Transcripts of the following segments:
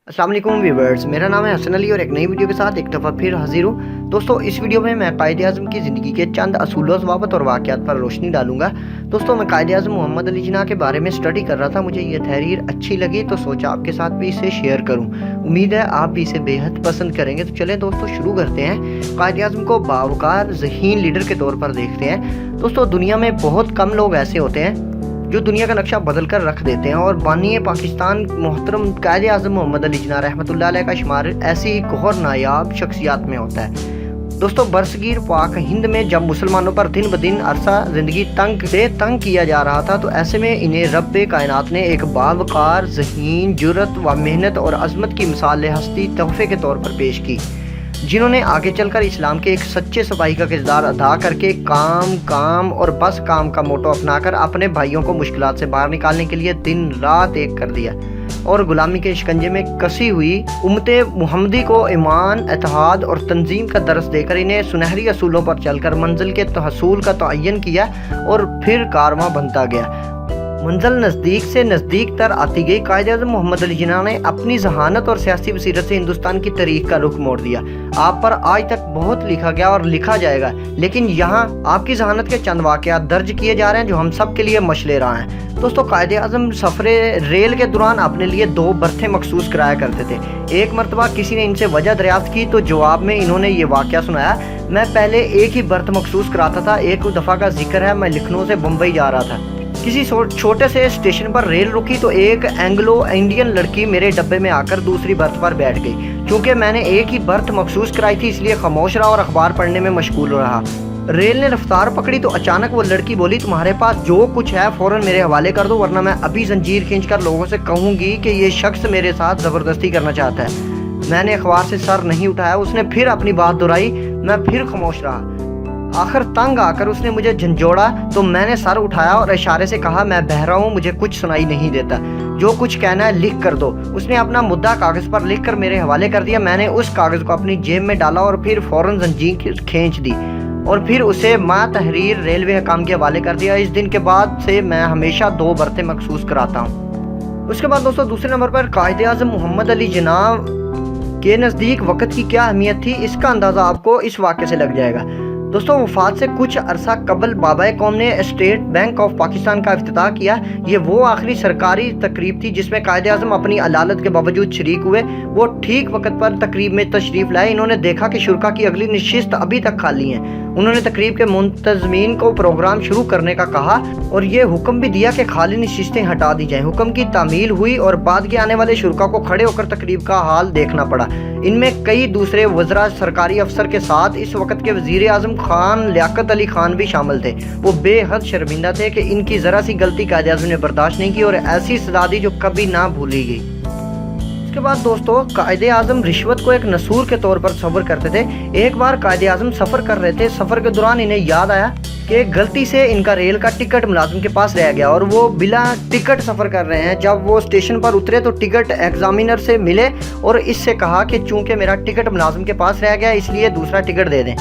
अस्सलाम वालेकुम व्यूअर्स, मेरा नाम है हसन अली और एक नई वीडियो के साथ एक दफ़ा फिर हाजिर हूँ। दोस्तों, इस वीडियो में मैं कायद-ए-आज़म की ज़िंदगी के चंद असूलों ज़वाबित और वाक़यात पर रोशनी डालूंगा। दोस्तों, मैं कायद-ए-आज़म मोहम्मद अली जिन्ना के बारे में स्टडी कर रहा था, मुझे ये तहरीर अच्छी लगी तो सोचा आपके साथ भी इसे शेयर करूँ। उम्मीद है आप भी इसे बेहद पसंद करेंगे। तो चलें दोस्तों, शुरू करते हैं। कायद-ए-आज़म को बावकार ज़हीन लीडर के तौर पर देखते हैं। दोस्तों, दुनिया में बहुत कम लोग ऐसे होते हैं जो दुनिया का नक्शा बदल कर रख देते हैं, और बानी पाकिस्तान मोहतरम कायद-ए-आज़म मोहम्मद अली जिन्ना रहमतुल्लाह अलैह का शुमार ऐसी ही गौहर नायाब शख्सियात में होता है। दोस्तों, बरसगीर पाक हिंद में जब मुसलमानों पर दिन ब दिन अरसा ज़िंदगी तंग किया जा रहा था, तो ऐसे में इन्हें रब्बे कायनात ने एक बावकार ज़हीन, जुर्रत व मेहनत और अज़मत की मिसाल हस्ती तोहफे के तौर पर पेश की, जिन्होंने आगे चलकर इस्लाम के एक सच्चे सिपाही का किरदार अदा करके काम और बस काम का मोटो अपनाकर अपने भाइयों को मुश्किलात से बाहर निकालने के लिए दिन रात एक कर दिया, और गुलामी के शिकंजे में कसी हुई उम्मते मुहम्मदी को ईमान, इत्तेहाद और तंजीम का दर्स देकर इन्हें सुनहरी असूलों पर चलकर मंजिल के हसूल का तयन किया, और फिर कारवां बनता गया। मंजिल नज़दीक से नज़दीक तर आती गई। कायद-ए-आज़म मोहम्मद अली जिन्ना ने अपनी जहानत और सियासी बसीरत से हिंदुस्तान की तारीख का रुख मोड़ दिया। आप पर आज तक बहुत लिखा गया और लिखा जाएगा, लेकिन यहाँ आपकी जहानत के चंद वाक़यात दर्ज किए जा रहे हैं जो हम सब के लिए मशले राह हैं। दोस्तों, कायद-ए-आज़म सफ़रे रेल के दौरान अपने लिए 2 बर्थें मखसूस कराया करते थे। एक मरतबा किसी ने इनसे वजह दरियाफ्त की तो जवाब में इन्होंने ये वाक़या सुनाया, मैं पहले एक ही बर्थ मखसूस कराता था। एक दफ़ा का जिक्र है, मैं लखनऊ से बम्बई जा रहा था। किसी छोटे से स्टेशन पर रेल रुकी तो एक एंग्लो इंडियन लड़की मेरे डब्बे में आकर दूसरी बर्थ पर बैठ गई। चूँकि मैंने एक ही बर्थ मखसूस कराई थी, इसलिए खामोश रहा और अखबार पढ़ने में मशगूल रहा। रेल ने रफ्तार पकड़ी तो अचानक वो लड़की बोली, तुम्हारे पास जो कुछ है फ़ौरन मेरे हवाले कर दो, वरना मैं अभी जंजीर खींचकर लोगों से कहूँगी कि ये शख्स मेरे साथ ज़बरदस्ती करना चाहता है। मैंने अखबार से सर नहीं उठाया। उसने फिर अपनी बात दोहराई, मैं फिर खामोश रहा। आखिर तंग आकर उसने मुझे झंझोड़ा तो मैंने सर उठाया और इशारे से कहा, मैं बहरा हूँ, मुझे कुछ सुनाई नहीं देता, जो कुछ कहना है लिख कर दो। उसने अपना मुद्दा कागज़ पर लिख कर मेरे हवाले कर दिया। मैंने उस कागज़ को अपनी जेब में डाला और फिर फ़ौरन जंजीर खींच दी और फिर उसे मा तहरीर रेलवे हकाम के हवाले कर दिया। इस दिन के बाद से मैं हमेशा 2 बर्तें मखसूस कराता हूँ। उसके बाद दोस्तों, दूसरे नंबर पर कायद-ए-आज़म मोहम्मद अली जिन्ना के नज़दीक वक़्त की क्या अहमियत थी, इसका अंदाज़ा आपको इस वाक़े से लग जाएगा। दोस्तों, वफ़ात से कुछ अरसा कबल बाबा कौम ने स्टेट बैंक ऑफ पाकिस्तान का इफ्तिताह किया। ये वो आखिरी सरकारी तकरीब थी जिसमें कायद-ए-आज़म अपनी अलालत के बावजूद शरीक हुए। वो ठीक वक्त पर तकरीब में तशरीफ़ लाए। इन्होंने देखा कि शुरा की अगली नशिस्त अभी तक खाली हैं। उन्होंने तकरीब के मुंतज़मीन को प्रोग्राम शुरू करने का कहा और ये हुक्म भी दिया कि खाली नशिस्तें हटा दी जाएं। हुक्म की तामील हुई और बाद के आने वाले शुरा को खड़े होकर तकरीब का हाल देखना पड़ा। इनमें कई दूसरे वज़रा, सरकारी अफसर के साथ इस वक्त के वज़ीर आज़म खान लियाकत अली खान भी शामिल थे। वो बेहद शर्मिंदा थे कि इनकी ज़रा सी गलती कायद-ए-आज़म ने बर्दाश्त नहीं की और ऐसी सज़ा दी जो कभी ना भूली गई। इसके बाद दोस्तों, कायद-ए-आज़म रिश्वत को एक नसूर के तौर पर सब्र करते थे। एक बार कायद-ए-आज़म सफ़र कर रहे थे। सफ़र के दौरान इन्हें याद आया कि गलती से इनका रेल का टिकट मुलाजिम के पास रह गया और वो बिला टिकट सफ़र कर रहे हैं। जब वो स्टेशन पर उतरे तो टिकट एग्जामिनर से मिले और इससे कहा कि चूंकि मेरा टिकट मुलाजिम के पास रह गया, इसलिए दूसरा टिकट दे दें।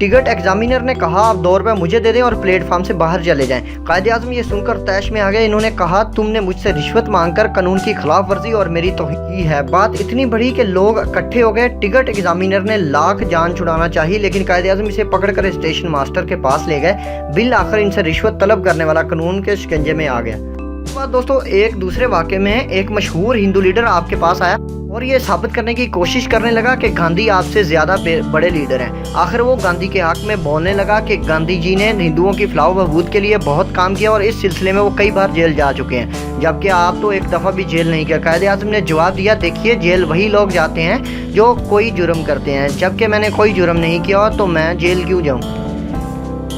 टिकट एग्जामिनर ने कहा, आप 2 रुपये मुझे दे दें और प्लेटफार्म से बाहर चले जाएं। कायद-ए-आज़म ये सुनकर तैश में आ गए। इन्होंने कहा, तुमने मुझसे रिश्वत मांगकर कानून की खिलाफ वर्जी और मेरी तौहीन है। बात इतनी बड़ी कि लोग इकट्ठे हो गए। टिकट एग्जामिनर ने लाख जान छुड़ाना चाहिए, लेकिन कायद-ए-आज़म इसे पकड़कर स्टेशन मास्टर के पास ले गए। बिल आखिर इनसे रिश्वत तलब करने वाला कानून के शिकंजे में आ गया। उसके बाद दोस्तों, एक दूसरे वाक़े में एक मशहूर हिंदू लीडर आपके पास आया और ये साबित करने की कोशिश करने लगा कि गांधी आपसे ज़्यादा बड़े लीडर हैं। आखिर वो गांधी के हक़ में बोलने लगा कि गांधी जी ने हिंदुओं की फलाह व बहबूद के लिए बहुत काम किया और इस सिलसिले में वो कई बार जेल जा चुके हैं, जबकि आप तो एक दफ़ा भी जेल नहीं किया। कायद-ए-आज़म ने जवाब दिया, देखिए, जेल वही लोग जाते हैं जो कोई जुर्म करते हैं, जबकि मैंने कोई जुर्म नहीं किया तो मैं जेल क्यों जाऊँ।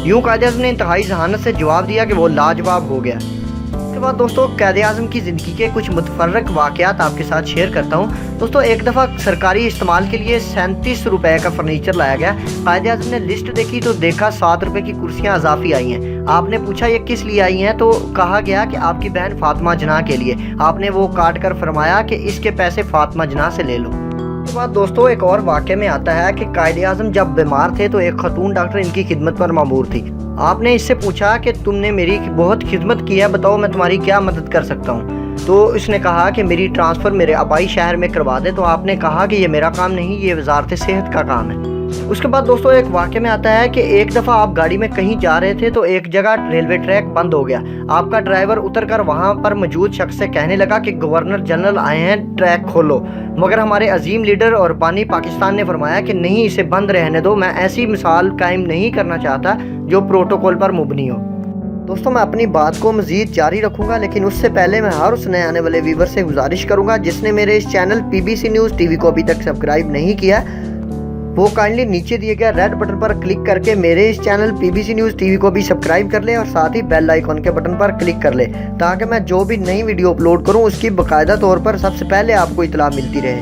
यूँ कायद-ए-आज़म ने इंतहाई जहानत से जवाब दिया कि वो लाजवाब हो गया। उसके बाद दोस्तों, कायद-ए-आज़म की ज़िंदगी के कुछ मुतफर्रक वाक़यात आपके साथ शेयर करता हूँ। दोस्तों, एक दफ़ा सरकारी इस्तेमाल के लिए 37 रुपये का फर्नीचर लाया गया। कायद-ए-आज़म ने लिस्ट देखी तो देखा 7 रुपये की कुर्सियाँ इजाफी आई हैं। आपने पूछा ये किस लिए आई हैं, तो कहा गया कि आपकी बहन फातिमा जिन्ना के लिए। आपने वो काट कर फरमाया कि इसके पैसे फातिमा जिन्ना से ले लो। उसके बाद दोस्तों, एक और वाक़े में आता है कि कायद-ए-आज़म जब बीमार थे तो एक खातून डॉक्टर इनकी खिदमत पर मामूर थी। आपने इससे पूछा कि तुमने मेरी बहुत खिदमत की है, बताओ मैं तुम्हारी क्या मदद कर सकता हूँ। تو اس نے کہا کہ میری ٹرانسفر میرے آبائی شہر میں کروا دے، تو آپ نے کہا کہ یہ میرا کام نہیں، یہ وزارت صحت کا کام ہے۔ اس کے بعد دوستوں ایک واقعہ میں آتا ہے کہ ایک دفعہ آپ گاڑی میں کہیں جا رہے تھے تو ایک جگہ ریلوے ٹریک بند ہو گیا۔ آپ کا ڈرائیور اتر کر وہاں پر موجود شخص سے کہنے لگا کہ گورنر جنرل آئے ہیں، ٹریک کھولو، مگر ہمارے عظیم لیڈر اور بانی پاکستان نے فرمایا کہ نہیں، اسے بند رہنے دو، میں ایسی مثال قائم نہیں کرنا چاہتا جو پروٹوکول پر مبنی ہو۔ دوستوں میں اپنی بات کو مزید جاری رکھوں گا، لیکن اس سے پہلے میں ہر اس نئے آنے والے ویور سے گزارش کروں گا جس نے میرے اس channel PBC news TV کو ابھی تک سبسکرائب نہیں کیا، وہ کائنڈلی نیچے دیے گئے ریڈ بٹن پر کلک کر کے میرے اس channel PBC news TV کو بھی سبسکرائب کر لے اور ساتھ ہی بیل آئیکن کے بٹن پر کلک کر لے تاکہ میں جو بھی نئی ویڈیو اپلوڈ کروں اس کی باقاعدہ طور پر سب سے پہلے آپ کو اطلاع ملتی رہے۔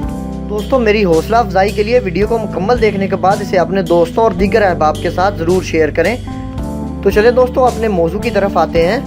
دوستوں میری حوصلہ افزائی کے لیے ویڈیو کو مکمل دیکھنے کے بعد اسے اپنے دوستوں اور دیگر احباب کے ساتھ ضرور شیئر کریں۔ تو چلے دوستوں اپنے موضوع کی طرف آتے ہیں۔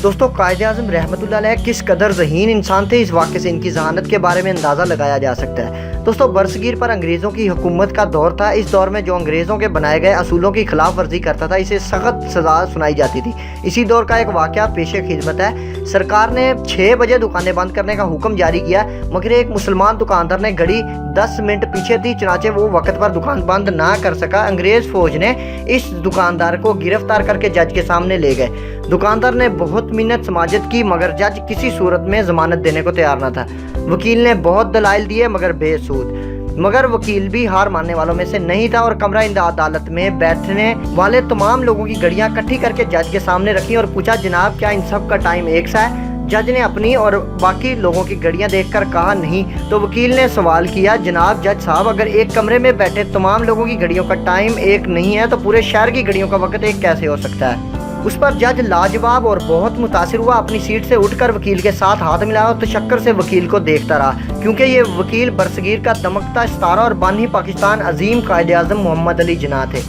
دوستوں قائد اعظم رحمت اللہ علیہ کس قدر ذہین انسان تھے، اس واقعے سے ان کی ذہانت کے بارے میں اندازہ لگایا جا سکتا ہے۔ دوستوں برصغیر پر انگریزوں کی حکومت کا دور تھا۔ اس دور میں جو انگریزوں کے بنائے گئے اصولوں کی خلاف ورزی کرتا تھا اسے سخت سزا سنائی جاتی تھی۔ اسی دور کا ایک واقعہ پیش خدمت ہے۔ سرکار نے 6 بجے دکانیں بند کرنے کا حکم جاری کیا، مگر ایک مسلمان دکاندار نے گھڑی 10 منٹ پیچھے تھی، چنانچہ وہ وقت پر دکان بند نہ کر سکا۔ انگریز فوج نے اس دکاندار کو گرفتار کر کے جج کے سامنے لے گئے۔ دکاندار نے بہت منت سماجت کی مگر جج کسی صورت میں ضمانت دینے کو تیار نہ تھا۔ وکیل نے بہت دلائل دیے مگر بے سود، مگر وکیل بھی ہار ماننے والوں میں سے نہیں تھا اور کمرہ عدالت میں بیٹھنے والے تمام لوگوں کی گھڑیاں اکٹھی کر کے جج کے سامنے رکھی اور پوچھا جناب کیا ان سب کا ٹائم ایک سا ہے؟ جج نے اپنی اور باقی لوگوں کی گھڑیاں دیکھ کر کہا نہیں۔ تو وکیل نے سوال کیا جناب جج صاحب اگر ایک کمرے میں بیٹھے تمام لوگوں کی گھڑیوں کا ٹائم ایک نہیں ہے تو پورے شہر کی گھڑیوں کا وقت ایک کیسے ہو سکتا ہے؟ اس پر جج لاجواب اور بہت متاثر ہوا، اپنی سیٹ سے اٹھ کر وکیل کے ساتھ ہاتھ ملایا اور تشکر سے وکیل کو دیکھتا رہا، کیونکہ یہ وکیل برصغیر کا دمکتا ستارہ اور بانی پاکستان عظیم قائد اعظم محمد علی جناح تھے۔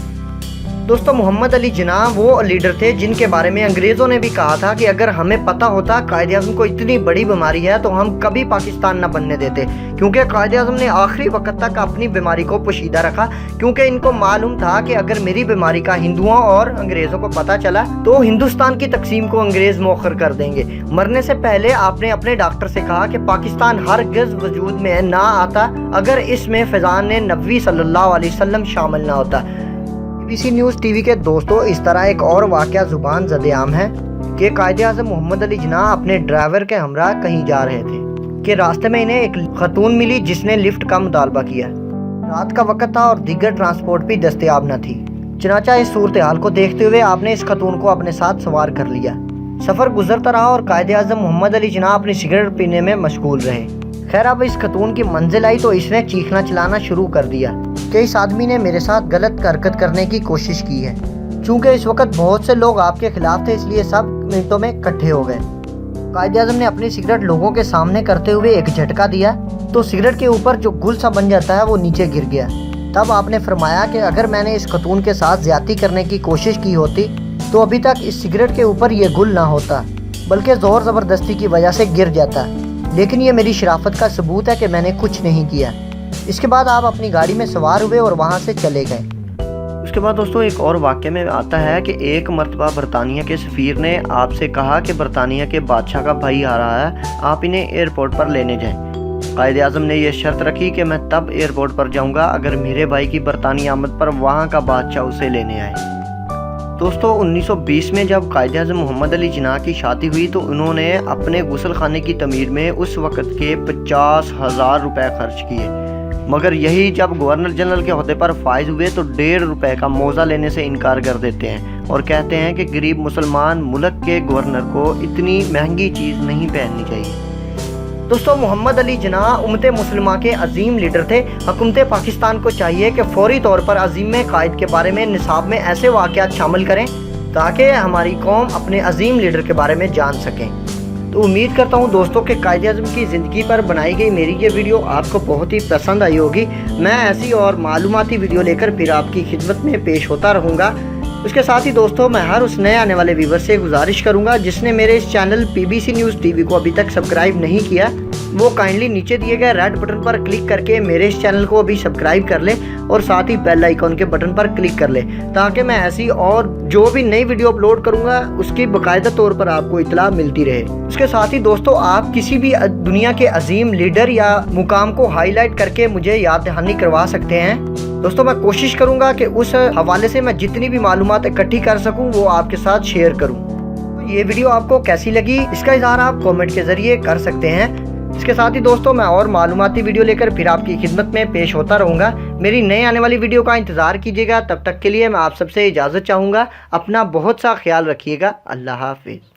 دوستوں محمد علی جناح وہ لیڈر تھے جن کے بارے میں انگریزوں نے بھی کہا تھا کہ اگر ہمیں پتہ ہوتا قائد اعظم کو اتنی بڑی بیماری ہے تو ہم کبھی پاکستان نہ بننے دیتے، کیونکہ قائد اعظم نے آخری وقت تک اپنی بیماری کو پوشیدہ رکھا، کیونکہ ان کو معلوم تھا کہ اگر میری بیماری کا ہندوؤں اور انگریزوں کو پتہ چلا تو ہندوستان کی تقسیم کو انگریز مؤخر کر دیں گے۔ مرنے سے پہلے آپ نے اپنے ڈاکٹر سے کہا کہ پاکستان ہرگز وجود میں نہ آتا اگر اس میں فیضان نبوی صلی اللہ علیہ وسلم شامل نہ ہوتا۔ PBC نیوز ٹی وی کے دوستوں اس طرح ایک اور واقعہ زبان زد عام ہے کہ قائد اعظم محمد علی جناح اپنے ڈرائیور کے ہمراہ کہیں جا رہے تھے کہ راستے میں انہیں ایک خاتون ملی جس نے لفٹ کا مطالبہ کیا۔ رات کا وقت تھا اور دیگر ٹرانسپورٹ بھی دستیاب نہ تھی، چنانچہ اس صورتحال کو دیکھتے ہوئے آپ نے اس خاتون کو اپنے ساتھ سوار کر لیا۔ سفر گزرتا رہا اور قائد اعظم محمد علی جناح اپنی سگریٹ پینے میں مشغول رہے۔ خیر اب اس خاتون کی منزل آئی تو اس نے چیخنا چلانا شروع کر دیا کہ اس آدمی نے میرے ساتھ غلط حرکت کرنے کی کوشش کی ہے۔ چونکہ اس وقت بہت سے لوگ آپ کے خلاف تھے اس لیے سب منٹوں میں اکٹھے ہو گئے۔ قائد اعظم نے اپنی سگریٹ لوگوں کے سامنے کرتے ہوئے ایک جھٹکا دیا تو سگریٹ کے اوپر جو گل سا بن جاتا ہے وہ نیچے گر گیا۔ تب آپ نے فرمایا کہ اگر میں نے اس خاتون کے ساتھ زیادتی کرنے کی کوشش کی ہوتی تو ابھی تک اس سگریٹ کے اوپر یہ گل نہ ہوتا بلکہ زور زبردستی کی وجہ سے گر جاتا، لیکن یہ میری شرافت کا ثبوت ہے کہ میں نے کچھ نہیں کیا۔ اس کے بعد آپ اپنی گاڑی میں سوار ہوئے اور وہاں سے چلے گئے۔ اس کے بعد دوستوں ایک اور واقعہ میں آتا ہے کہ ایک مرتبہ برطانیہ کے سفیر نے آپ سے کہا کہ برطانیہ کے بادشاہ کا بھائی آ رہا ہے، آپ انہیں ایئرپورٹ پر لینے جائیں۔ قائد اعظم نے یہ شرط رکھی کہ میں تب ایئرپورٹ پر جاؤں گا اگر میرے بھائی کی برطانیہ آمد پر وہاں کا بادشاہ اسے لینے آئے۔ دوستو 1920 میں جب قائد اعظم محمد علی جناح کی شادی ہوئی تو انہوں نے اپنے غسل خانے کی تعمیر میں اس وقت کے 50,000 روپے خرچ کیے، مگر یہی جب گورنر جنرل کے عہدے پر فائز ہوئے تو 1.5 روپے کا موزہ لینے سے انکار کر دیتے ہیں اور کہتے ہیں کہ غریب مسلمان ملک کے گورنر کو اتنی مہنگی چیز نہیں پہننی چاہیے۔ دوستو محمد علی جناح امت مسلمہ کے عظیم لیڈر تھے۔ حکومت پاکستان کو چاہیے کہ فوری طور پر عظیم قائد کے بارے میں نصاب میں ایسے واقعات شامل کریں تاکہ ہماری قوم اپنے عظیم لیڈر کے بارے میں جان سکیں۔ تو امید کرتا ہوں دوستوں کہ قائد اعظم کی زندگی پر بنائی گئی میری یہ ویڈیو آپ کو بہت ہی پسند آئی ہوگی۔ میں ایسی اور معلوماتی ویڈیو لے کر پھر آپ کی خدمت میں پیش ہوتا رہوں گا۔ اس کے ساتھ ہی دوستوں میں ہر اس نئے آنے والے ویور سے گزارش کروں گا جس نے میرے اس channel PBC news TV کو ابھی تک سبسکرائب نہیں کیا वो काइंडली नीचे दिए गए रेड बटन पर क्लिक करके मेरे इस चैनल को अभी सब्सक्राइब कर ले और साथ ही बेल आइकॉन के बटन पर क्लिक कर ले, ताकि मैं ऐसी और जो भी नई वीडियो अपलोड करूंगा उसकी बाकायदा तौर पर आपको इत्तला मिलती रहे। उसके साथ ही दोस्तों आप किसी भी दुनिया के अजीम लीडर या मुकाम को हाईलाइट करके मुझे याद दहानी करवा सकते हैं। दोस्तों मैं कोशिश करूंगा कि उस हवाले से मैं जितनी भी मालूमात इकट्ठी कर सकूं वो आपके साथ शेयर करूं। ये वीडियो आपको कैसी लगी इसका इज़हार आप कमेंट के ज़रिए कर सकते हैं। इसके साथ ही दोस्तों मैं और मालूमाती वीडियो लेकर फिर आपकी खिदमत में पेश होता रहूँगा। मेरी नई आने वाली वीडियो का इंतज़ार कीजिएगा। तब तक के लिए मैं आप सबसे इजाज़त चाहूँगा। अपना बहुत सा ख्याल रखिएगा। अल्लाह हाफिज़।